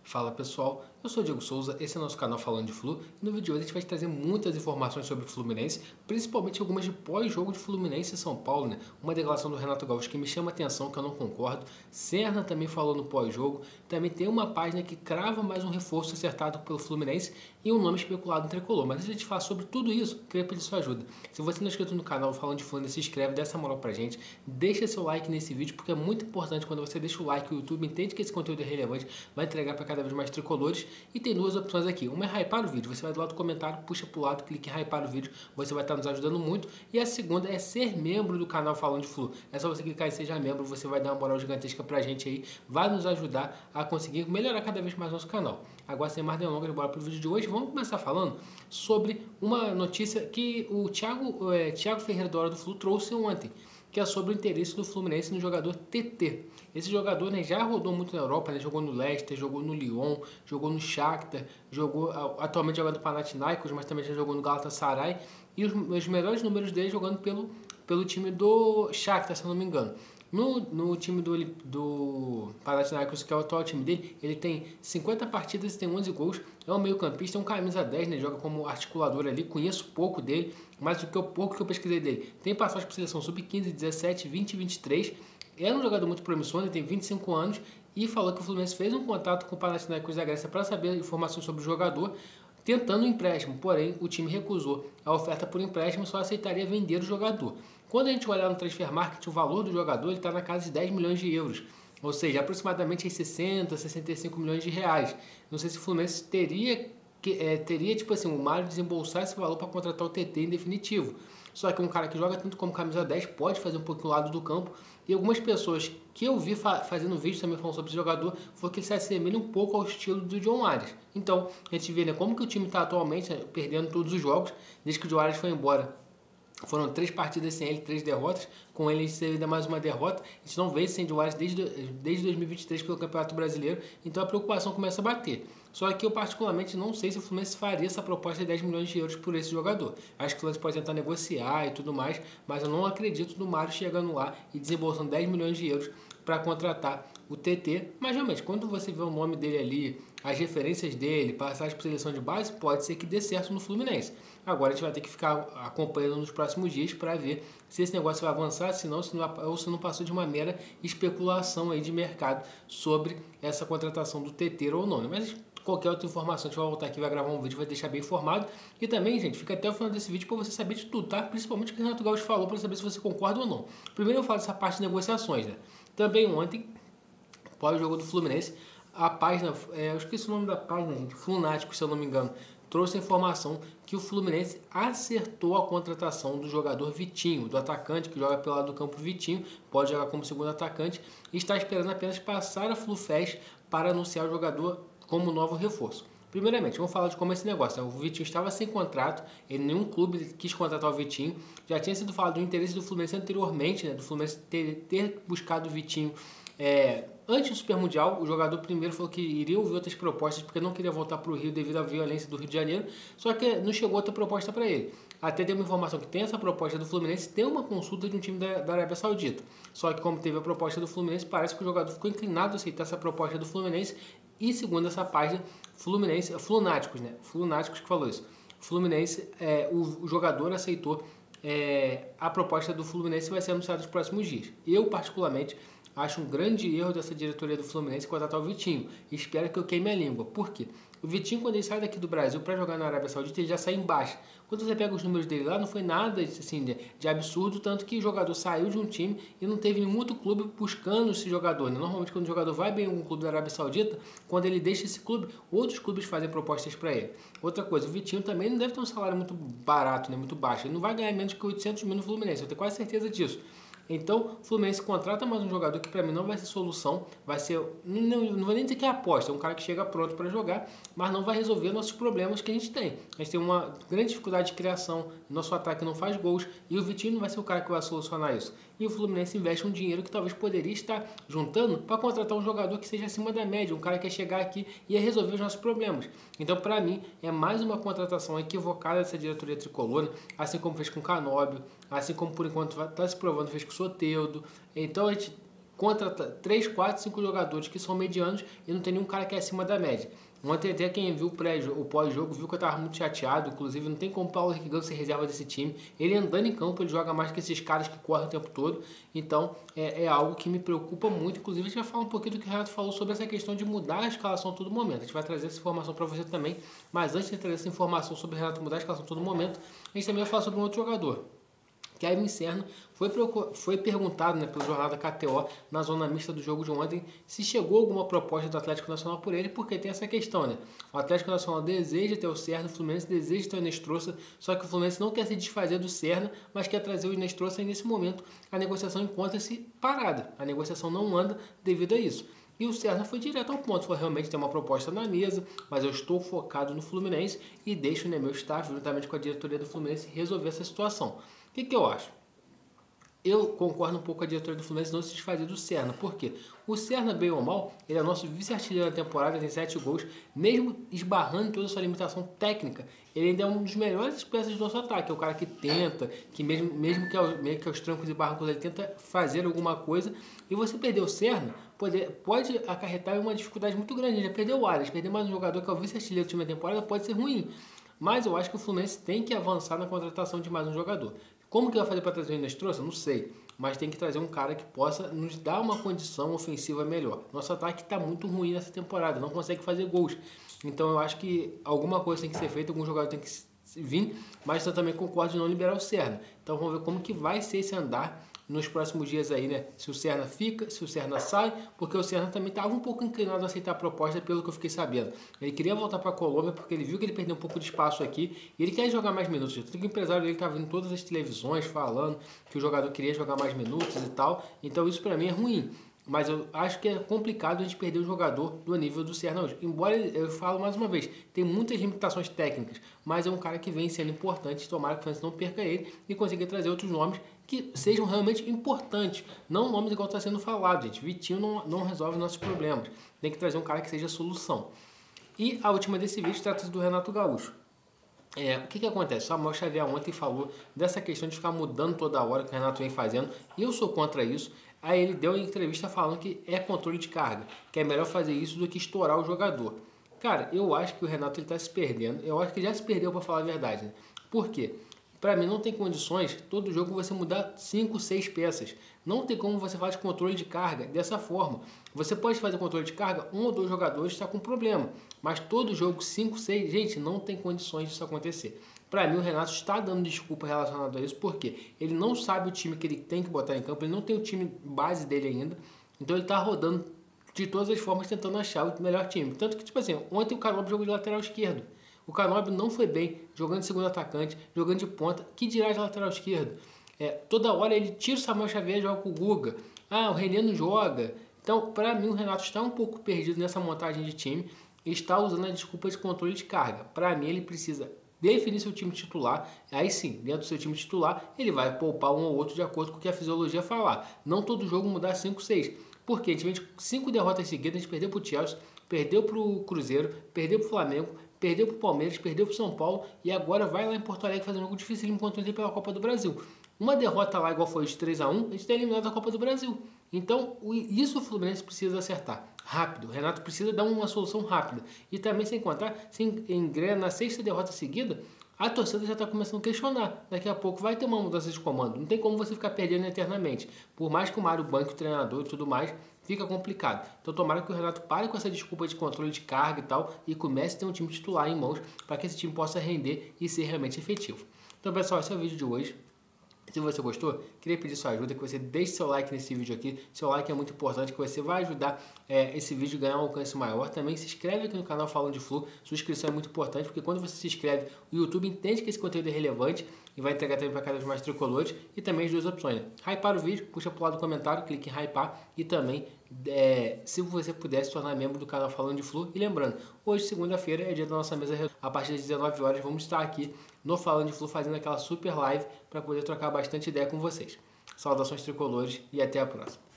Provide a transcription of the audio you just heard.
Fala pessoal, eu sou o Diego Souza, esse é o nosso canal Falando de Flu e no vídeo de hoje a gente vai trazer muitas informações sobre o Fluminense, principalmente algumas de pós-jogo de Fluminense e São Paulo, né? Uma declaração do Renato Gaúcho que me chama a atenção, que eu não concordo. Serna também falou no pós-jogo, também tem uma página que crava mais um reforço acertado pelo Fluminense e um nome especulado no tricolor. Mas antes de a gente falar sobre tudo isso, queria pedir sua ajuda. Se você não é inscrito no canal Falando de Flu, se inscreve, dá essa moral pra gente, deixa seu like nesse vídeo porque é muito importante. Quando você deixa o like, o YouTube entende que esse conteúdo é relevante, vai entregar para cada vez mais tricolores. E tem duas opções aqui, uma é hypar o vídeo, você vai do lado do comentário, puxa pro lado, clique em hypar o vídeo, você vai estar nos ajudando muito. E a segunda é ser membro do canal Falando de Flu, é só você clicar em seja membro, você vai dar uma moral gigantesca pra gente aí, vai nos ajudar a conseguir melhorar cada vez mais nosso canal. Agora sem mais delongas, bora pro vídeo de hoje. Vamos começar falando sobre uma notícia que o Thiago Ferreira da Hora do Flu trouxe ontem, que é sobre o interesse do Fluminense no jogador TT. Esse jogador, né, já rodou muito na Europa, né, jogou no Leicester, jogou no Lyon, jogou no Shakhtar, jogou atualmente jogando no Panathinaikos, mas também já jogou no Galatasaray, e os melhores números dele jogando pelo time do Shakhtar, se eu não me engano. No time do Panathinaikos, que é o atual time dele, ele tem 50 partidas e tem 11 gols. É um meio campista, é um camisa 10, né? Joga como articulador ali. Conheço pouco dele, mas o pouco que eu pesquisei dele, tem passagem por seleção sub-15, 17, 20 e 23. É um jogador muito promissor, ele tem 25 anos e falou que o Fluminense fez um contato com o Panathinaikos da Grécia para saber informações sobre o jogador, tentando um empréstimo, porém o time recusou a oferta por empréstimo e só aceitaria vender o jogador. Quando a gente olhar no Transfer Market, o valor do jogador está na casa de 10 milhões de euros, ou seja, aproximadamente 60, 65 milhões de reais. Não sei se o Fluminense teria tipo assim, o Mário desembolsar esse valor para contratar o TT em definitivo. Só que um cara que joga tanto como camisa 10 pode fazer um pouco do lado do campo. E algumas pessoas que eu vi fazendo vídeo também falando sobre esse jogador, falou que ele se assemelha um pouco ao estilo do John Arias. Então, a gente vê, né, como que o time está atualmente, né, perdendo todos os jogos, desde que o John Arias foi embora. Foram 3 partidas sem ele, 3 derrotas. Com ele teve ainda mais uma derrota. A gente não vê sem John Arias desde 2023 pelo Campeonato Brasileiro. Então a preocupação começa a bater. Só que eu particularmente não sei se o Fluminense faria essa proposta de 10 milhões de euros por esse jogador. Acho que o Fluminense pode tentar negociar e tudo mais, mas eu não acredito no Mário chegando lá e desembolsando 10 milhões de euros para contratar o TT. Mas realmente, quando você vê o nome dele ali, as referências dele, passagem por seleção de base, pode ser que dê certo no Fluminense. Agora a gente vai ter que ficar acompanhando nos próximos dias para ver se esse negócio vai avançar, se não passou de uma mera especulação aí de mercado sobre essa contratação do TT ou não, né? Mas qualquer outra informação, a gente vai voltar aqui, vai gravar um vídeo, vai deixar bem informado. E também, gente, fica até o final desse vídeo para você saber de tudo, tá? Principalmente o que o Renato Gaúcho falou, para saber se você concorda ou não. Primeiro eu falo dessa parte de negociações, né? Também ontem, pós-jogo do Fluminense, a página, eu esqueci o nome da página, gente, Flunático, se eu não me engano, trouxe a informação que o Fluminense acertou a contratação do jogador Vitinho, do atacante que joga pelo lado do campo. Vitinho pode jogar como segundo atacante e está esperando apenas passar a FluFest para anunciar o jogador como novo reforço. Primeiramente, vamos falar de como é esse negócio. O Vitinho estava sem contrato, nenhum clube quis contratar o Vitinho. Já tinha sido falado do interesse do Fluminense anteriormente, né, do Fluminense ter buscado o Vitinho antes do Super Mundial. O jogador primeiro falou que iria ouvir outras propostas porque não queria voltar para o Rio devido à violência do Rio de Janeiro, só que não chegou outra proposta para ele. Até tem uma informação que tem essa proposta do Fluminense, tem uma consulta de um time da Arábia Saudita. Só que como teve a proposta do Fluminense, parece que o jogador ficou inclinado a aceitar essa proposta do Fluminense. E segundo essa página, Flunáticos, né? Flunáticos que falou isso. Fluminense, o jogador aceitou a proposta do Fluminense e vai ser anunciado nos próximos dias. Eu, particularmente, acho um grande erro dessa diretoria do Fluminense contratar o Vitinho. E espero que eu queime a língua. Por quê? O Vitinho, quando ele sai daqui do Brasil para jogar na Arábia Saudita, ele já sai em baixa. Quando você pega os números dele lá, não foi nada assim, de absurdo, tanto que o jogador saiu de um time e não teve nenhum outro clube buscando esse jogador, né? Normalmente, quando o jogador vai bem em um clube da Arábia Saudita, quando ele deixa esse clube, outros clubes fazem propostas para ele. Outra coisa, o Vitinho também não deve ter um salário muito barato, né? Muito baixo. Ele não vai ganhar menos que 800 mil no Fluminense, eu tenho quase certeza disso. Então, o Fluminense contrata mais um jogador que para mim não vai ser solução, vai ser, não vou nem dizer que é aposta, é um cara que chega pronto para jogar, mas não vai resolver nossos problemas que a gente tem. A gente tem uma grande dificuldade de criação, nosso ataque não faz gols e o Vitinho não vai ser o cara que vai solucionar isso. E o Fluminense investe um dinheiro que talvez poderia estar juntando para contratar um jogador que seja acima da média, um cara que ia chegar aqui e ia resolver os nossos problemas. Então, para mim, é mais uma contratação equivocada dessa diretoria tricolor, assim como fez com o Canóbio, assim como por enquanto está se provando fez com o Soteldo. Então, a gente contra 3, 4, 5 jogadores que são medianos e não tem nenhum cara que é acima da média. Ontem até quem viu o pós-jogo viu que eu estava muito chateado, inclusive não tem como o Paulo Henrique Ganso ser reserva desse time. Ele andando em campo, ele joga mais que esses caras que correm o tempo todo, então é algo que me preocupa muito. Inclusive a gente vai falar um pouquinho do que o Renato falou sobre essa questão de mudar a escalação a todo momento. A gente vai trazer essa informação para você também, mas antes de trazer essa informação sobre o Renato mudar a escalação a todo momento, a gente também vai falar sobre um outro jogador. Kevin Serna foi perguntado, né, pelo jornal da KTO na zona mista do jogo de ontem se chegou alguma proposta do Atlético Nacional por ele, porque tem essa questão, né? O Atlético Nacional deseja ter o Serna, o Fluminense deseja ter o Inestrosa, só que o Fluminense não quer se desfazer do Serna, mas quer trazer o Inestrosa e nesse momento a negociação encontra-se parada. A negociação não anda devido a isso. E o Serna foi direto ao ponto, falou realmente tem uma proposta na mesa, mas eu estou focado no Fluminense e deixo, né, meu staff, juntamente com a diretoria do Fluminense, resolver essa situação. O que eu acho? Eu concordo um pouco com a diretoria do Fluminense não se desfazer do Serna. Por quê? O Serna, bem ou mal, ele é nosso vice-artilheiro da temporada, tem 7 gols, mesmo esbarrando em toda a sua limitação técnica, ele ainda é um dos melhores peças do nosso ataque. É o cara que tenta, que mesmo que aos trancos e barrancos ele tenta fazer alguma coisa. E você perder o Serna pode acarretar uma dificuldade muito grande. Ele já perdeu o Arias, perder mais um jogador que é o vice-artilheiro do time da temporada pode ser ruim. Mas eu acho que o Fluminense tem que avançar na contratação de mais um jogador. Como que vai fazer para trazer o Inestrosa? Não sei. Mas tem que trazer um cara que possa nos dar uma condição ofensiva melhor. Nosso ataque está muito ruim nessa temporada, não consegue fazer gols. Então eu acho que alguma coisa tem que ser feita, algum jogador tem que vir, mas eu também concordo de não liberar o Serna. Então vamos ver como que vai ser esse andar nos próximos dias aí, né? Se o Serna fica, se o Serna sai, porque o Serna também estava um pouco inclinado a aceitar a proposta, pelo que eu fiquei sabendo. Ele queria voltar para a Colômbia porque ele viu que ele perdeu um pouco de espaço aqui e ele quer jogar mais minutos. O empresário dele estava em todas as televisões falando que o jogador queria jogar mais minutos e tal, então isso para mim é ruim. Mas eu acho que é complicado a gente perder um jogador do nível do Serna hoje. Embora, eu falo mais uma vez, tem muitas limitações técnicas, mas é um cara que vem sendo importante. Tomara que o Fluminense não perca ele e consiga trazer outros nomes que sejam realmente importantes. Não nomes igual está sendo falado, gente. Vitinho não resolve nossos problemas. Tem que trazer um cara que seja a solução. E a última desse vídeo trata-se do Renato Gaúcho. O que acontece? O Samuel Xavier ontem falou dessa questão de ficar mudando toda hora que o Renato vem fazendo. Eu sou contra isso. Aí ele deu uma entrevista falando que é controle de carga, que é melhor fazer isso do que estourar o jogador. Cara, eu acho que o Renato está se perdendo. Eu acho que já se perdeu, para falar a verdade. Né? Por quê? Para mim não tem condições, todo jogo você mudar 5, 6 peças. Não tem como você fazer controle de carga dessa forma. Você pode fazer controle de carga, 1 ou 2 jogadores está com problema. Mas todo jogo 5, 6, gente, não tem condições disso acontecer. Para mim o Renato está dando desculpa relacionado a isso, porque ele não sabe o time que ele tem que botar em campo, ele não tem o time base dele ainda. Então ele está rodando de todas as formas tentando achar o melhor time. Tanto que, tipo assim, ontem o Canóbio jogou de lateral esquerdo. O Canóbio não foi bem, jogando de segundo atacante, jogando de ponta, que dirá de lateral esquerdo. Toda hora ele tira o Samuel Xavier e joga com o Guga. O René não joga. Então, para mim, o Renato está um pouco perdido nessa montagem de time e está usando a desculpa de controle de carga. Para mim, ele precisa definir seu time titular. Aí sim, dentro do seu time titular, ele vai poupar um ou outro de acordo com o que a fisiologia falar. Não todo jogo mudar 5, 6. Porque a gente vem de 5 derrotas seguidas, a gente perdeu para o Chelsea, perdeu para o Cruzeiro, perdeu para o Flamengo, perdeu para o Palmeiras, perdeu para o São Paulo e agora vai lá em Porto Alegre fazer um jogo difícil enquanto ele pela Copa do Brasil. Uma derrota lá igual foi de 3-1, a gente está eliminado da Copa do Brasil. Então, isso o Fluminense precisa acertar rápido. O Renato precisa dar uma solução rápida. E também, sem contar, se engrena na 6ª derrota seguida, a torcida já está começando a questionar. Daqui a pouco vai ter uma mudança de comando. Não tem como você ficar perdendo eternamente. Por mais que o Mário banque o treinador e tudo mais, fica complicado. Então tomara que o Renato pare com essa desculpa de controle de carga e tal e comece a ter um time titular em mãos para que esse time possa render e ser realmente efetivo. Então, pessoal, esse é o vídeo de hoje. Se você gostou, queria pedir sua ajuda, que você deixe seu like nesse vídeo aqui. Seu like é muito importante, que você vai ajudar esse vídeo a ganhar um alcance maior. Também se inscreve aqui no canal Falando de Flu. Sua inscrição é muito importante, porque quando você se inscreve, o YouTube entende que esse conteúdo é relevante e vai entregar também para cada vez mais tricolores. E também as duas opções, né? Hypar o vídeo, puxa para o lado do comentário, clique em Hypar e também, se você puder, se tornar membro do canal Falando de Flu. E lembrando, hoje, segunda-feira, é dia da nossa mesa redonda. A partir das 19 horas, vamos estar aqui no Falando de Flu, fazendo aquela super live para poder trocar bastante ideia com vocês. Saudações tricolores e até a próxima.